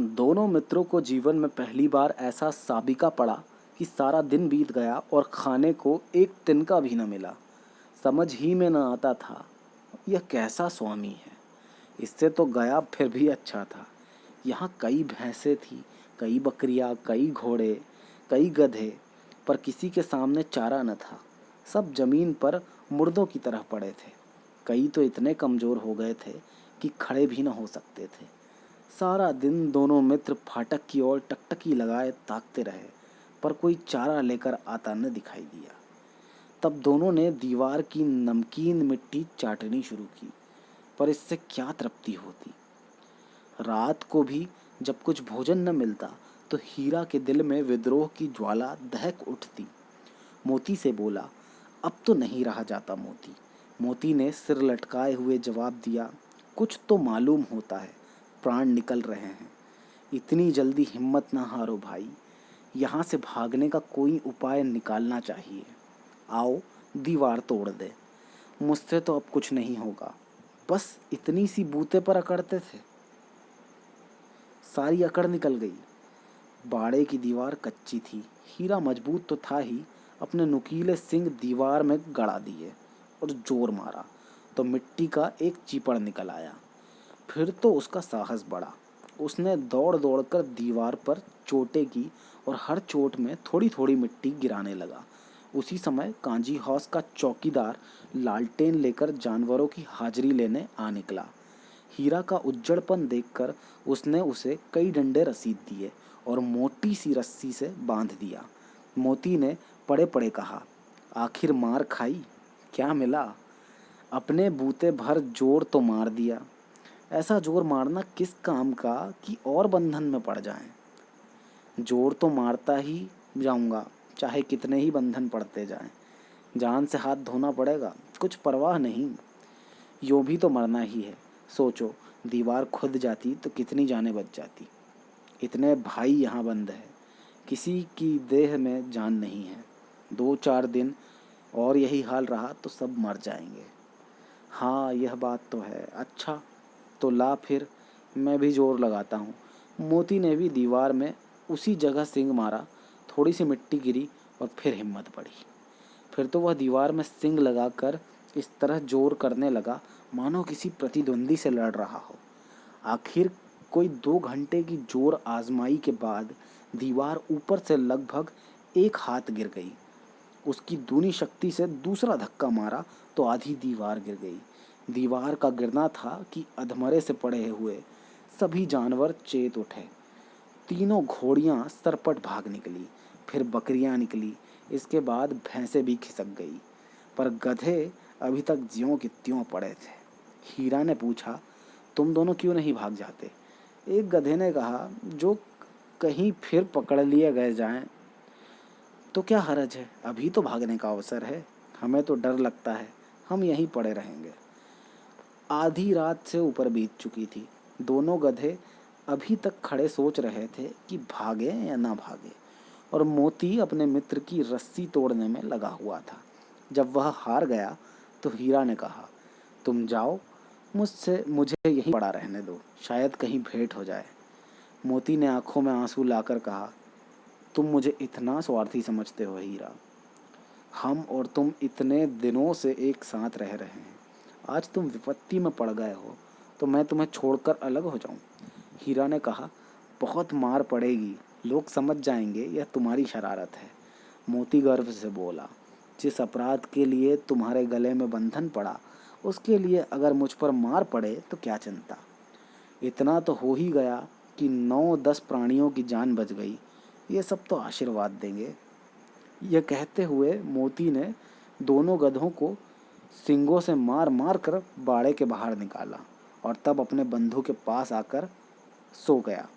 दोनों मित्रों को जीवन में पहली बार ऐसा साबिका पड़ा कि सारा दिन बीत गया और खाने को एक तिनका भी न मिला। समझ ही में न आता था यह कैसा स्वामी है। इससे तो गया फिर भी अच्छा था। यहाँ कई भैंसें थी, कई बकरियाँ, कई घोड़े, कई गधे, पर किसी के सामने चारा न था। सब जमीन पर मुर्दों की तरह पड़े थे। कई तो इतने कमज़ोर हो गए थे कि खड़े भी न हो सकते थे। सारा दिन दोनों मित्र फाटक की ओर टकटकी लगाए ताकते रहे, पर कोई चारा लेकर आता न दिखाई दिया। तब दोनों ने दीवार की नमकीन मिट्टी चाटनी शुरू की, पर इससे क्या तृप्ति होती। रात को भी जब कुछ भोजन न मिलता तो हीरा के दिल में विद्रोह की ज्वाला दहक उठती। मोती से बोला, अब तो नहीं रहा जाता मोती। मोती ने सिर लटकाए हुए जवाब दिया, कुछ तो मालूम होता है, प्राण निकल रहे हैं। इतनी जल्दी हिम्मत ना हारो भाई, यहाँ से भागने का कोई उपाय निकालना चाहिए। आओ दीवार तोड़ दे। मुझसे तो अब कुछ नहीं होगा। बस इतनी सी बूते पर अकड़ते थे, सारी अकड़ निकल गई। बाड़े की दीवार कच्ची थी। हीरा मजबूत तो था ही, अपने नुकीले सिंग दीवार में गड़ा दिए और जोर मारा तो मिट्टी का एक चीपड़ निकल आया। फिर तो उसका साहस बढ़ा। उसने दौड़ दौड़कर दीवार पर चोटें की और हर चोट में थोड़ी थोड़ी मिट्टी गिराने लगा। उसी समय कांजी हाउस का चौकीदार लालटेन लेकर जानवरों की हाजिरी लेने आ निकला। हीरा का उज्जड़पन देखकर उसने उसे कई डंडे रसीद दिए और मोटी सी रस्सी से बांध दिया। मोती ने पड़े पड़े कहा, आखिर मार खाई, क्या मिला? अपने बूते भर जोर तो मार दिया। ऐसा जोर मारना किस काम का कि और बंधन में पड़ जाएं। जोर तो मारता ही जाऊंगा, चाहे कितने ही बंधन पड़ते जाएं। जान से हाथ धोना पड़ेगा, कुछ परवाह नहीं। यूं भी तो मरना ही है। सोचो, दीवार खुद जाती तो कितनी जानें बच जाती। इतने भाई यहाँ बंद है, किसी की देह में जान नहीं है। 2-4 दिन और यही हाल रहा तो सब मर जाएंगे। हाँ, यह बात तो है। अच्छा तो ला फिर, मैं भी जोर लगाता हूँ। मोती ने भी दीवार में उसी जगह सिंग मारा। थोड़ी सी मिट्टी गिरी और फिर हिम्मत बढ़ी। फिर तो वह दीवार में सिंग लगाकर इस तरह जोर करने लगा मानो किसी प्रतिद्वंदी से लड़ रहा हो। आखिर कोई 2 घंटे की जोर आजमाई के बाद दीवार ऊपर से लगभग 1 हाथ गिर गई। उसकी दूनी शक्ति से दूसरा धक्का मारा तो आधी दीवार गिर गई। दीवार का गिरना था कि अधमरे से पड़े हुए सभी जानवर चेत उठे। तीनों घोड़ियां सरपट भाग निकली, फिर बकरियां निकली, इसके बाद भैंसें भी खिसक गई, पर गधे अभी तक ज्यों के त्यों पड़े थे। हीरा ने पूछा, तुम दोनों क्यों नहीं भाग जाते? एक गधे ने कहा, जो कहीं फिर पकड़ लिए गए जाएं तो क्या हर्ज है, अभी तो भागने का अवसर है। हमें तो डर लगता है, हम यहीं पड़े रहेंगे। आधी रात से ऊपर बीत चुकी थी। दोनों गधे अभी तक खड़े सोच रहे थे कि भागे या ना भागे, और मोती अपने मित्र की रस्सी तोड़ने में लगा हुआ था। जब वह हार गया तो हीरा ने कहा, तुम जाओ, मुझे यहीं पड़ा रहने दो, शायद कहीं भेंट हो जाए। मोती ने आंखों में आंसू लाकर कहा, तुम मुझे इतना स्वार्थी समझते हो हीरा। हम और तुम इतने दिनों से एक साथ रह रहे हैं, आज तुम विपत्ति में पड़ गए हो तो मैं तुम्हें छोड़कर अलग हो जाऊं? हीरा ने कहा, बहुत मार पड़ेगी, लोग समझ जाएंगे यह तुम्हारी शरारत है। मोती गर्व से बोला, जिस अपराध के लिए तुम्हारे गले में बंधन पड़ा, उसके लिए अगर मुझ पर मार पड़े तो क्या चिंता। इतना तो हो ही गया कि 9-10 प्राणियों की जान बच गई, ये सब तो आशीर्वाद देंगे। यह कहते हुए मोती ने दोनों गधों को सींगों से मार मार कर बाड़े के बाहर निकाला और तब अपने बंधु के पास आकर सो गया।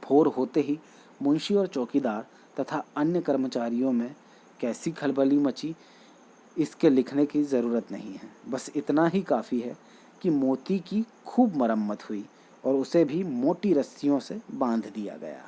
भोर होते ही मुंशी और चौकीदार तथा अन्य कर्मचारियों में कैसी खलबली मची, इसके लिखने की ज़रूरत नहीं है। बस इतना ही काफ़ी है कि मोती की खूब मरम्मत हुई और उसे भी मोटी रस्सियों से बांध दिया गया।